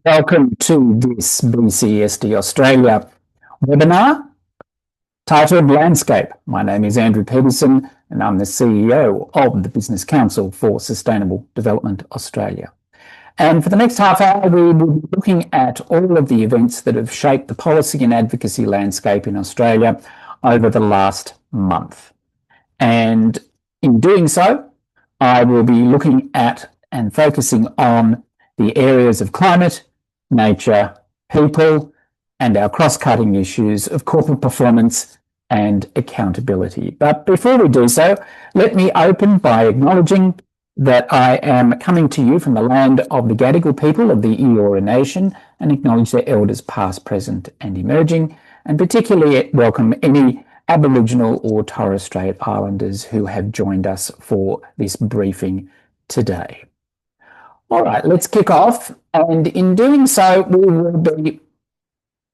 Welcome to this BCSD Australia webinar titled Landscape. My name is Andrew Petersen and I'm the CEO of the Business Council for Sustainable Development Australia. And for the next half hour, we will be looking at all of the events that have shaped the policy and advocacy landscape in Australia over the last month. And in doing so, I will be looking at and focusing on the areas of climate, nature, people, and our cross-cutting issues of corporate performance and accountability. But before we do so, let me open by acknowledging that I am coming to you from the land of the Gadigal people of the Eora Nation and acknowledge their elders past, present and emerging, and particularly welcome any Aboriginal or Torres Strait Islanders who have joined us for this briefing today. All right, let's kick off. And in doing so, we will be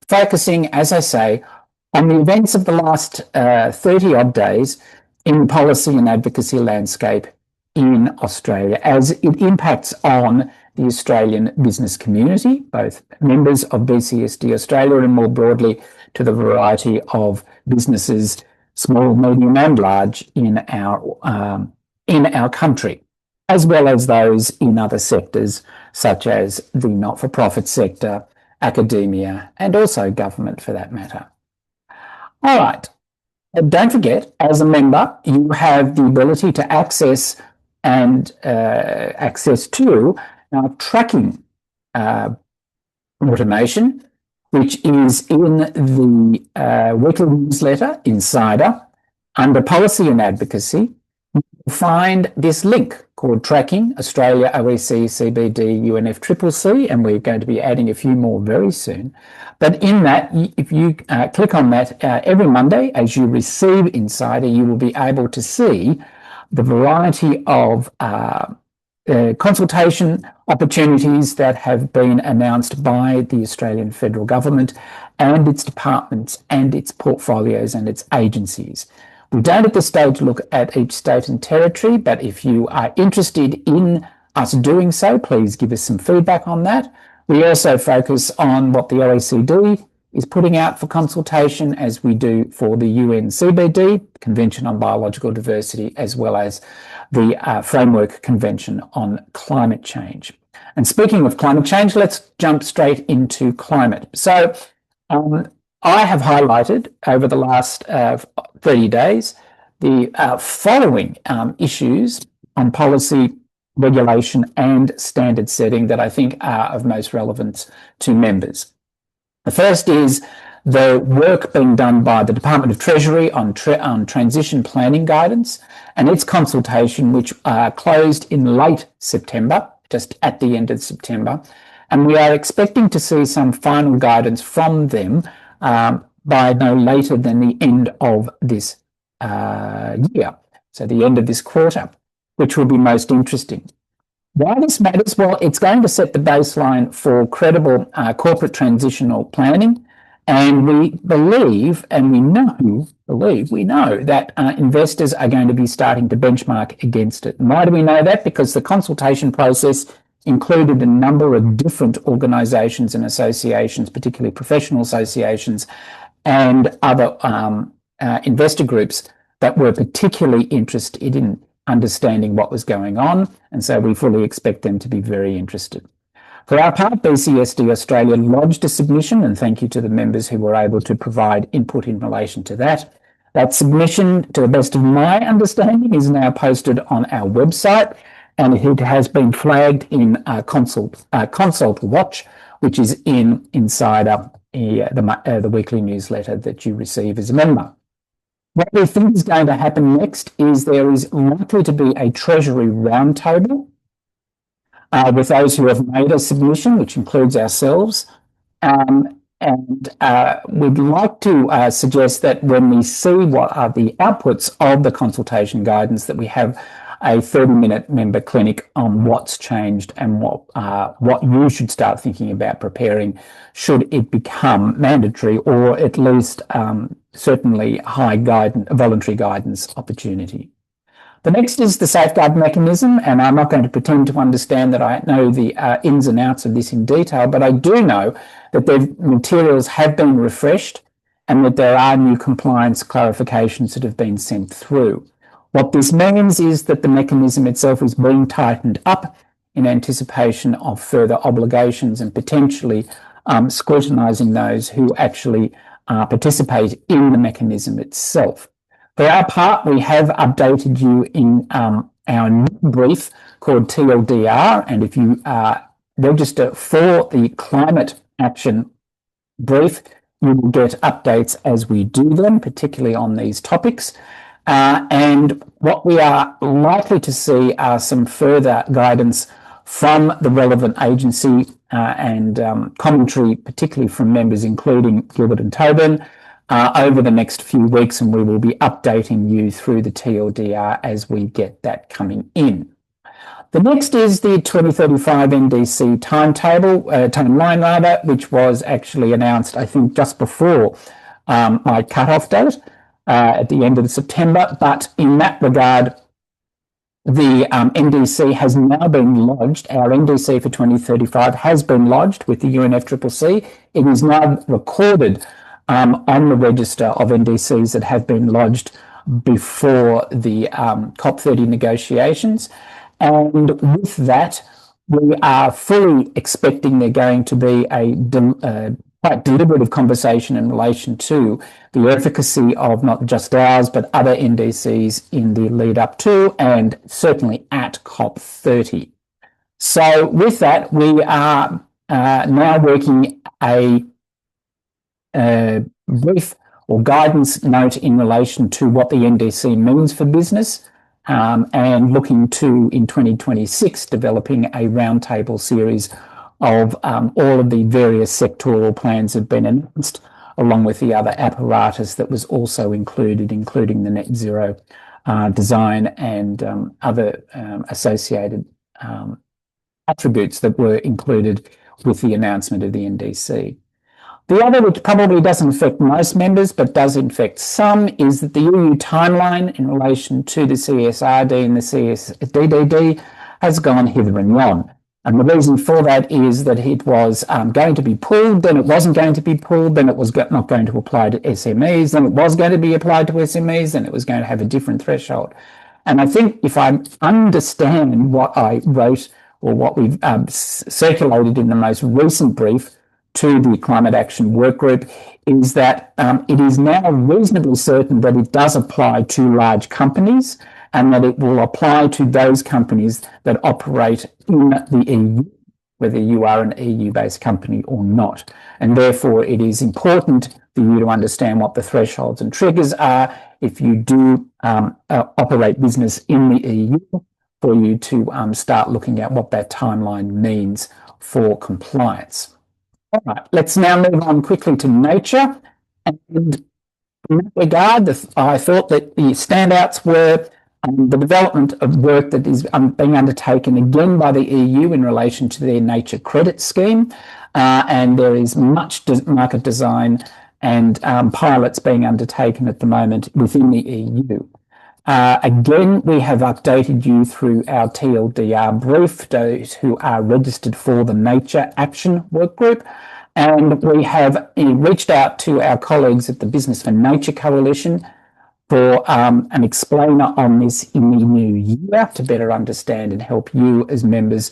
focusing, as I say, on the events of the last 30-odd days in policy and advocacy landscape in Australia as it impacts on the Australian business community, both members of BCSD Australia and more broadly to the variety of businesses, small, medium and large, in our country, as well as those in other sectors such as the not-for-profit sector, academia, and also government for that matter. All right, don't forget, as a member, you have the ability to access to our tracking automation, which is in the weekly newsletter Insider. Under Policy and Advocacy, you'll find this link called Tracking Australia, OEC, CBD, UNFCCC, and we're going to be adding a few more very soon. But in that, if you click on that every Monday, as you receive Insider, you will be able to see the variety of consultation opportunities that have been announced by the Australian federal government and its departments and its portfolios and its agencies. We don't at this stage look at each state and territory, but if you are interested in us doing so, please give us some feedback on that. We also focus on what the OECD is putting out for consultation, as we do for the UN CBD, Convention on Biological Diversity, as well as the Framework Convention on Climate Change. And speaking of climate change, let's jump straight into climate. So I have highlighted over the last 30 days the following issues on policy, regulation and standard setting that I think are of most relevance to members. The first is the work being done by the Department of Treasury on transition planning guidance and its consultation, which closed in late September, just at the end of September. And we are expecting to see some final guidance from them by no later than the end of this year, so the end of this quarter, which will be most interesting. Why this matters? Well, it's going to set the baseline for credible corporate transitional planning, and we believe, and we know that investors are going to be starting to benchmark against it. And why do we know that? Because the consultation process included a number of different organisations and associations, particularly professional associations and other investor groups that were particularly interested in understanding what was going on, and so we fully expect them to be very interested. For our part, BCSD Australia lodged a submission, and thank you to the members who were able to provide input in relation to that. That submission, to the best of my understanding, is now posted on our website, and it has been flagged in Consult Watch, which is in Insider, the weekly newsletter that you receive as a member. What we think is going to happen next is there is likely to be a Treasury roundtable with those who have made a submission, which includes ourselves. And we'd like to suggest that when we see what are the outputs of the consultation guidance, that we have a 30-minute member clinic on what's changed and what you should start thinking about preparing should it become mandatory, or at least certainly high voluntary guidance opportunity. The next is the safeguard mechanism, and I'm not going to pretend to understand that I know the ins and outs of this in detail, but I do know that the materials have been refreshed and that there are new compliance clarifications that have been sent through. What this means is that the mechanism itself is being tightened up in anticipation of further obligations and potentially scrutinising those who actually participate in the mechanism itself. For our part, we have updated you in our new brief called TLDR, and if you register for the climate action brief, you will get updates as we do them, particularly on these topics. And what we are likely to see are some further guidance from the relevant agency and commentary, particularly from members including Gilbert and Tobin, over the next few weeks, and we will be updating you through the TLDR as we get that coming in. The next is the 2035 NDC timeline rather, which was actually announced, I think, just before my cut-off date at the end of September. But in that regard, the NDC has now been lodged. Our NDC for 2035 has been lodged with the UNFCCC. It is now recorded on the register of NDCs that have been lodged before the COP30 negotiations. And with that, we are fully expecting there going to be a quite deliberative conversation in relation to the efficacy of not just ours, but other NDCs in the lead up to and certainly at COP30. So with that, we are now working a brief or guidance note in relation to what the NDC means for business, and looking to, in 2026, developing a roundtable series of all of the various sectoral plans have been announced, along with the other apparatus that was also included, including the net zero design and other associated attributes that were included with the announcement of the NDC. The other, which probably doesn't affect most members, but does affect some, is that the EU timeline in relation to the CSRD and the CSDD has gone hither and yon. And the reason for that is that it was going to be pulled, then it wasn't going to be pulled, then it was not going to apply to SMEs, then it was going to be applied to SMEs, then it was going to have a different threshold. And I think if I understand what I wrote or what we've circulated in the most recent brief to the Climate Action Workgroup, is that it is now reasonably certain that it does apply to large companies and that it will apply to those companies that operate in the EU, whether you are an EU-based company or not. And therefore, it is important for you to understand what the thresholds and triggers are if you do operate business in the EU, for you to start looking at what that timeline means for compliance. All right, let's now move on quickly to nature. And in that regard, I thought that the standouts were the development of work that is being undertaken again by the EU in relation to their nature credit scheme. And there is much market design and pilots being undertaken at the moment within the EU. Again, we have updated you through our TLDR brief, those who are registered for the Nature Action Workgroup, and we have reached out to our colleagues at the Business for Nature Coalition for an explainer on this in the new year to better understand and help you as members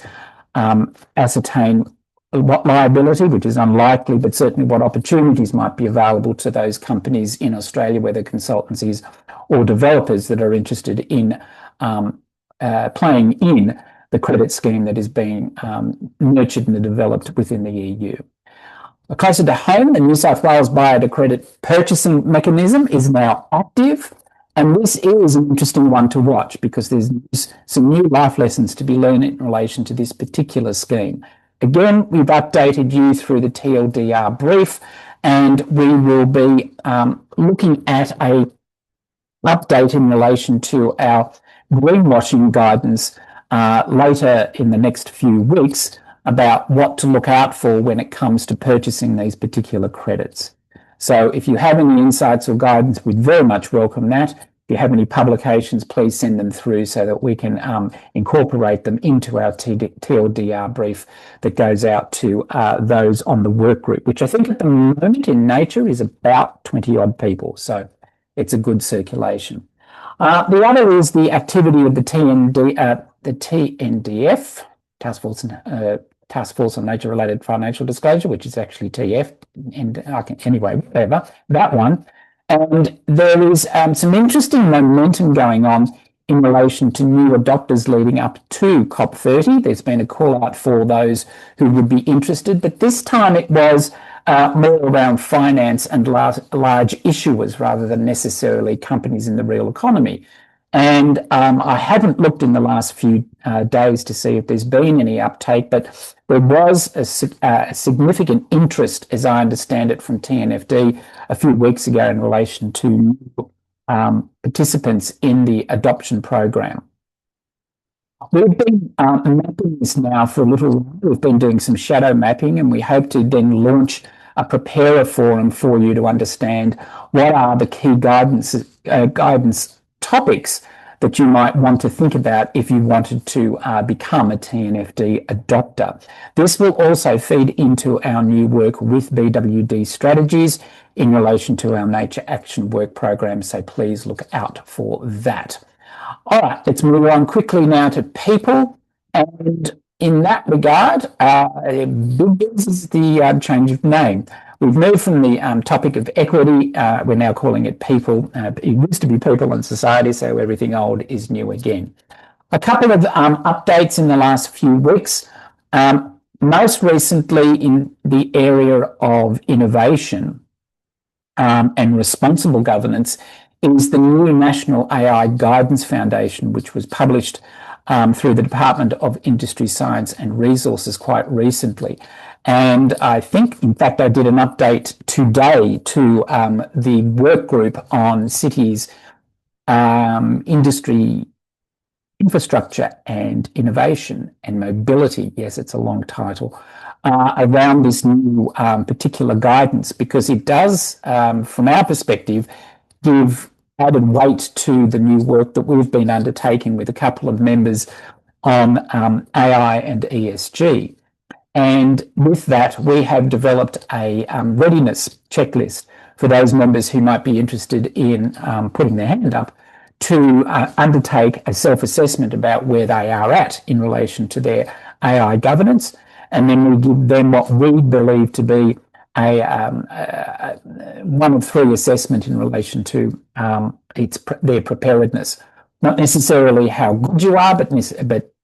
ascertain what liability, which is unlikely, but certainly what opportunities might be available to those companies in Australia, whether consultancies or developers that are interested in playing in the credit scheme that is being nurtured and developed within the EU. Closer to home, the New South Wales Biocredit purchasing mechanism is now active, and this is an interesting one to watch because there's some new life lessons to be learned in relation to this particular scheme. Again, we've updated you through the TLDR brief, and we will be looking at a update in relation to our greenwashing guidance later in the next few weeks about what to look out for when it comes to purchasing these particular credits. So if you have any insights or guidance, we'd very much welcome that. If you have any publications, please send them through so that we can incorporate them into our TLDR brief that goes out to those on the work group, which I think at the moment in Nature is about 20 odd people. So it's a good circulation. The other is the activity of the TNDF, Task Force on Nature-Related Financial Disclosure, which is actually TF, and anyway, whatever, that one. And there is some interesting momentum going on in relation to new adopters leading up to COP30. There's been a call out for those who would be interested, but this time it was more around finance and large issuers rather than necessarily companies in the real economy. And I haven't looked in the last few days to see if there's been any uptake, but there was a significant interest, as I understand it, from TNFD a few weeks ago in relation to participants in the adoption program. We've been mapping this now for a little while. We've been doing some shadow mapping, and we hope to then launch a preparer forum for you to understand what are the key guidance topics that you might want to think about if you wanted to become a TNFD adopter. This will also feed into our new work with BWD strategies in relation to our Nature Action Work Program, so please look out for that. All right, let's move on quickly now to people. And in that regard, this is the change of name. We've moved from the topic of equity, we're now calling it people. It used to be people and society, so everything old is new again. A couple of updates in the last few weeks. Most recently in the area of innovation and responsible governance is the new National AI Guidance Foundation, which was published through the Department of Industry, Science and Resources quite recently. And I think, in fact, I did an update today to the work group on cities, industry, infrastructure and innovation and mobility. Yes, it's a long title. Around this new particular guidance, because it does, from our perspective, give added weight to the new work that we've been undertaking with a couple of members on AI and ESG. And with that, we have developed a readiness checklist for those members who might be interested in putting their hand up to undertake a self-assessment about where they are at in relation to their AI governance. And then we give them what we believe to be a one of three assessment in relation to their preparedness. Not necessarily how good you are, but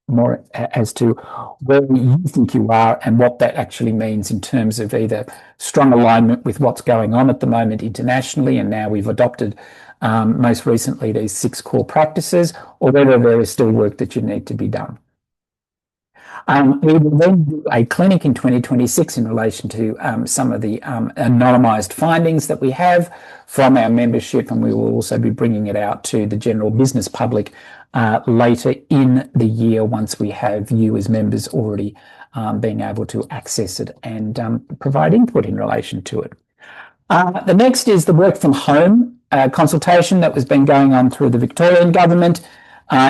more as to where you think you are and what that actually means in terms of either strong alignment with what's going on at the moment internationally, and now we've adopted most recently these 6 core practices, or whether there is still work that you need to be done. We will then do a clinic in 2026 in relation to some of the anonymised findings that we have from our membership, and we will also be bringing it out to the general business public later in the year once we have you as members already being able to access it and provide input in relation to it. The next is the work from home consultation that was been going on through the Victorian government.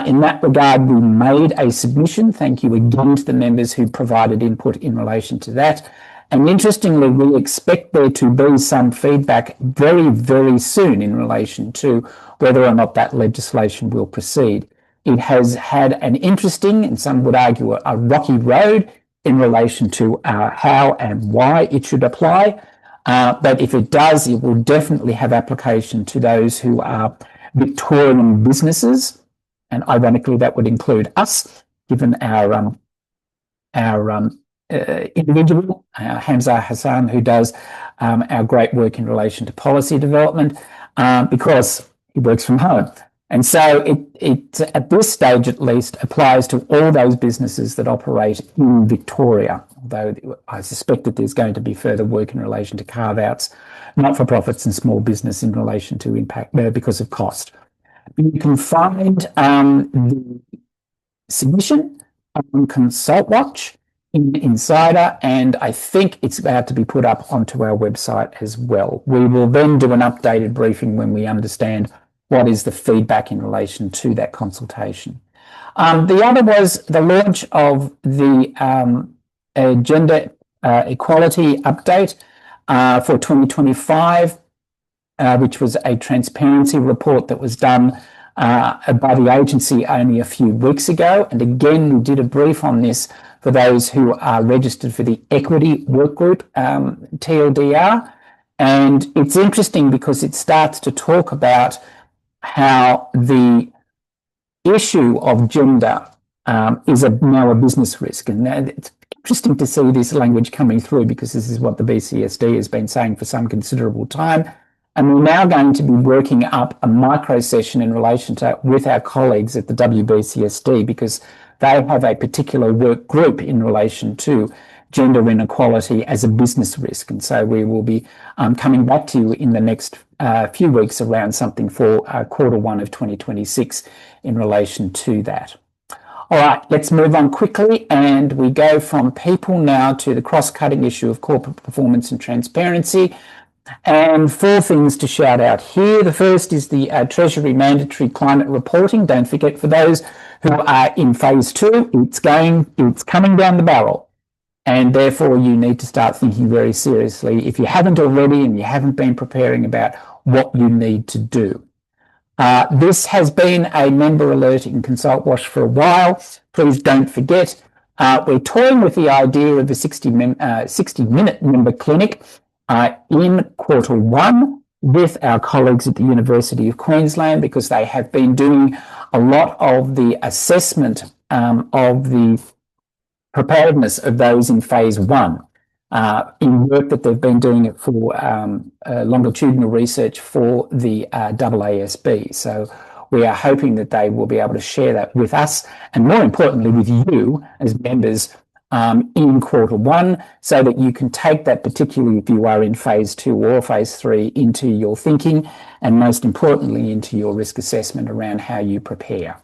In that regard, we made a submission. Thank you again to the members who provided input in relation to that. And interestingly, we expect there to be some feedback very, very soon in relation to whether or not that legislation will proceed. It has had an interesting, and some would argue a rocky road in relation to how and why it should apply. But if it does, it will definitely have application to those who are Victorian businesses. And ironically, that would include us, given our individual, Hamza Hassan, who does our great work in relation to policy development, because he works from home. And so it at this stage at least applies to all those businesses that operate in Victoria, although I suspect that there's going to be further work in relation to carve-outs, not-for-profits and small business in relation to impact because of cost. You can find the submission on Consult Watch in Insider, and I think it's about to be put up onto our website as well. We will then do an updated briefing when we understand what is the feedback in relation to that consultation. The other was the launch of the gender equality update for 2025, which was a transparency report that was done by the agency only a few weeks ago. And again, we did a brief on this for those who are registered for the Equity Work Group, TLDR. And it's interesting because it starts to talk about how the issue of gender is now a business risk. And it's interesting to see this language coming through, because this is what the BCSD has been saying for some considerable time. And we're now going to be working up a micro session in relation to with our colleagues at the WBCSD, because they have a particular work group in relation to gender inequality as a business risk. And so we will be coming back to you in the next few weeks around something for Q1 of 2026 in relation to that. All right, let's move on quickly, and we go from people now to the cross-cutting issue of corporate performance and transparency. And 4 things to shout out here. The first is the Treasury mandatory climate reporting. Don't forget, for those who are in phase 2, it's coming down the barrel. And therefore, you need to start thinking very seriously, if you haven't already and you haven't been preparing, about what you need to do. This has been a member alert in Consult Wash for a while. Please don't forget, we're toying with the idea of a 60-minute member clinic in Q1 with our colleagues at the University of Queensland, because they have been doing a lot of the assessment of the preparedness of those in phase 1 in work that they've been doing it for longitudinal research for the AASB. So we are hoping that they will be able to share that with us, and more importantly with you as members in Q1, so that you can take that, particularly if you are in phase 2 or phase 3, into your thinking, and most importantly into your risk assessment around how you prepare.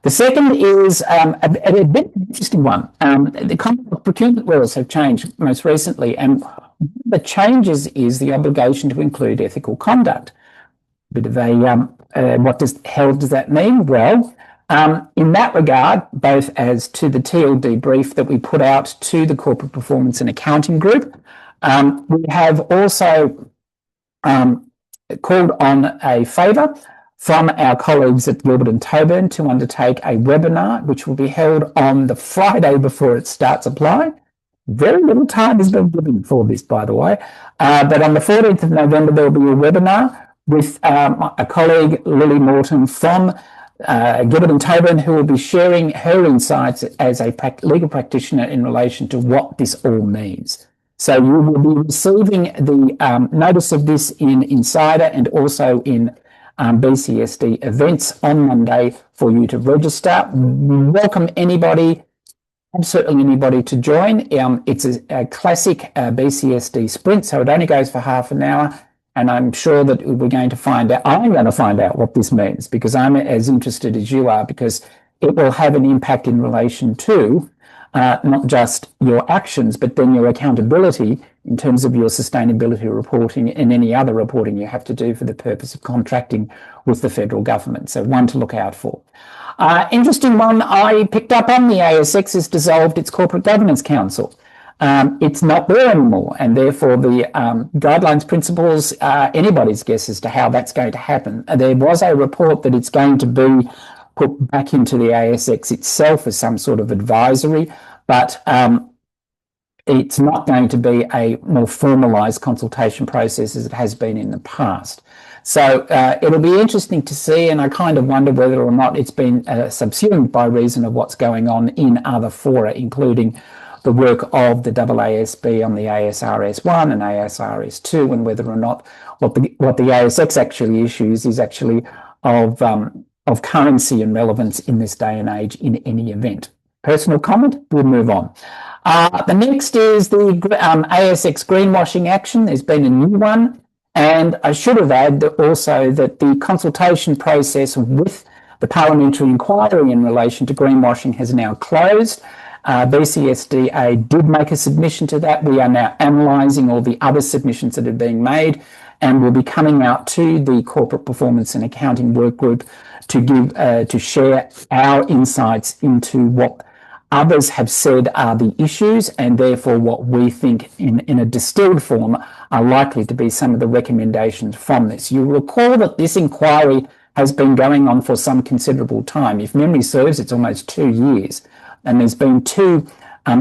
The second is a bit interesting one. The procurement rules have changed most recently, and the changes is the obligation to include ethical conduct. A bit of a what the hell does that mean? Well, in that regard, both as to the TLD brief that we put out to the Corporate Performance and Accounting Group, we have also called on a favour from our colleagues at Gilbert and Toburn to undertake a webinar, which will be held on the Friday before it starts applying. Very little time has been given for this, by the way. But on the 14th of November, there will be a webinar with a colleague, Lily Morton, from Gilbert and Toburn, who will be sharing her insights as a legal practitioner in relation to what this all means. So you will be receiving the notice of this in Insider and also in BCSD events on Monday for you to register. Welcome anybody, absolutely anybody, to join. It's a classic BCSD sprint, so it only goes for half an hour. And I'm sure that we're going to find out, I'm going to find out what this means, because I'm as interested as you are, because it will have an impact in relation to not just your actions, but then your accountability in terms of your sustainability reporting and any other reporting you have to do for the purpose of contracting with the federal government. So one to look out for. Interesting one I picked up on: the ASX has dissolved its Corporate Governance Council. It's not there anymore, and therefore the guidelines, principles, anybody's guess as to how that's going to happen. There was a report that it's going to be put back into the ASX itself as some sort of advisory, but it's not going to be a more formalised consultation process as it has been in the past. So it'll be interesting to see, and I kind of wonder whether or not it's been subsumed by reason of what's going on in other fora, including the work of the AASB on the ASRS1 and ASRS2, and whether or not what the ASX actually issues is actually of currency and relevance in this day and age in any event. Personal comment, we'll move on. The next is the ASX greenwashing action. There's been a new one, and I should have added also that the consultation process with the parliamentary inquiry in relation to greenwashing has now closed. BCSDA did make a submission to that. We are now analysing all the other submissions that are being made, and we'll be coming out to the Corporate Performance and Accounting Work Group to share our insights into what others have said are the issues, and therefore what we think in a distilled form are likely to be some of the recommendations from this. You'll recall that this inquiry has been going on for some considerable time. If memory serves, it's almost 2 years, and there's been two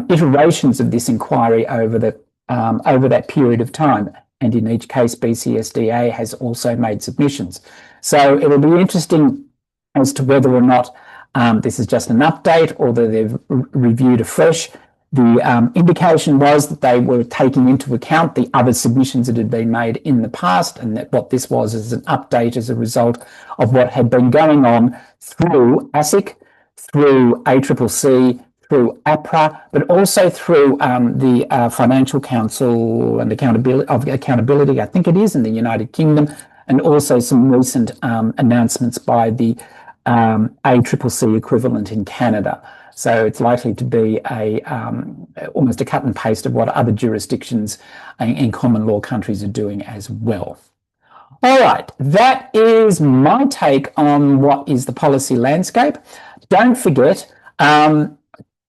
iterations of this inquiry over that period of time, and in each case BCSDA has also made submissions. So it'll be interesting as to whether or not this is just an update or that they've reviewed afresh. The indication was that they were taking into account the other submissions that had been made in the past, and that what this was is an update as a result of what had been going on through ASIC, through ACCC, through APRA, but also through the Financial Council and Accountability, I think it is, in the United Kingdom, and also some recent announcements by the ACCC equivalent in Canada. So it's likely to be almost a cut and paste of what other jurisdictions in common law countries are doing as well. All right, that is my take on what is the policy landscape. Don't forget,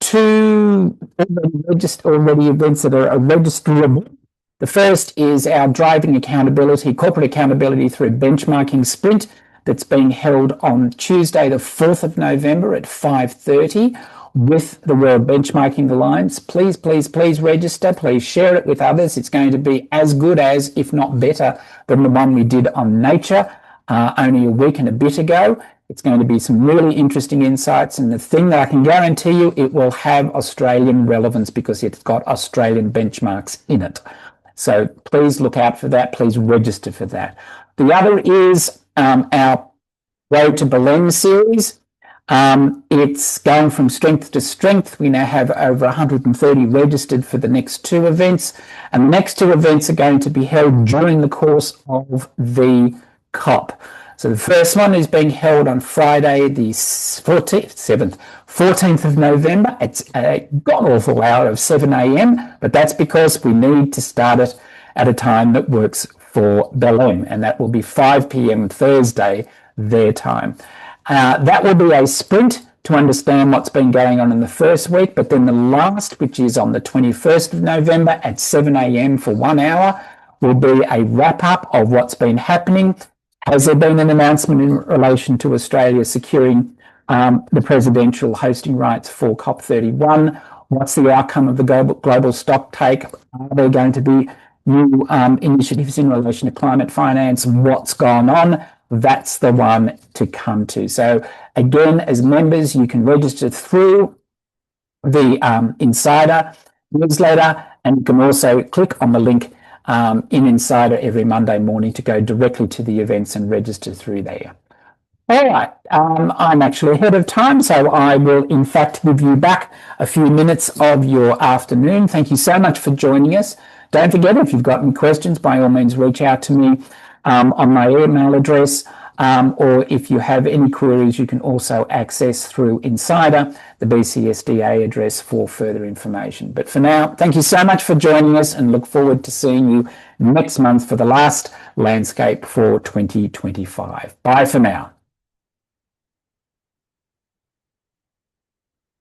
two already events that are registerable. The first is our driving accountability, corporate accountability through benchmarking sprint that's being held on Tuesday, the 4th of November at 5:30 with the World Benchmarking Alliance. Please, please, please register. Please share it with others. It's going to be as good as, if not better, than the one we did on nature only a week and a bit ago. It's going to be some really interesting insights, and the thing that I can guarantee you, it will have Australian relevance because it's got Australian benchmarks in it. So please look out for that. Please register for that. The other is our Road to Belém series. It's going from strength to strength. We now have over 130 registered for the next two events, and the next two events are going to be held during the course of the COP. So the first one is being held on Friday, the 14th of November. It's a god-awful hour of 7 a.m., but that's because we need to start it at a time that works for Belém, and that will be 5 p.m. Thursday, their time. That will be a sprint to understand what's been going on in the first week, but then the last, which is on the 21st of November at 7 a.m. for 1 hour, will be a wrap-up of what's been happening. Has there been an announcement in relation to Australia securing the presidential hosting rights for COP31? What's the outcome of the global stock take? Are there going to be new initiatives in relation to climate finance? What's gone on? That's the one to come to. So again, as members, you can register through the Insider newsletter, and you can also click on the link in Insider every Monday morning to go directly to the events and register through there. All right, I'm actually ahead of time, so I will in fact give you back a few minutes of your afternoon. Thank you so much for joining us. Don't forget, if you've got any questions, by all means reach out to me on my email address, or if you have any queries, you can also access through Insider the BCSDA address for further information. But for now, thank you so much for joining us, and look forward to seeing you next month for the last landscape for 2025. Bye for now.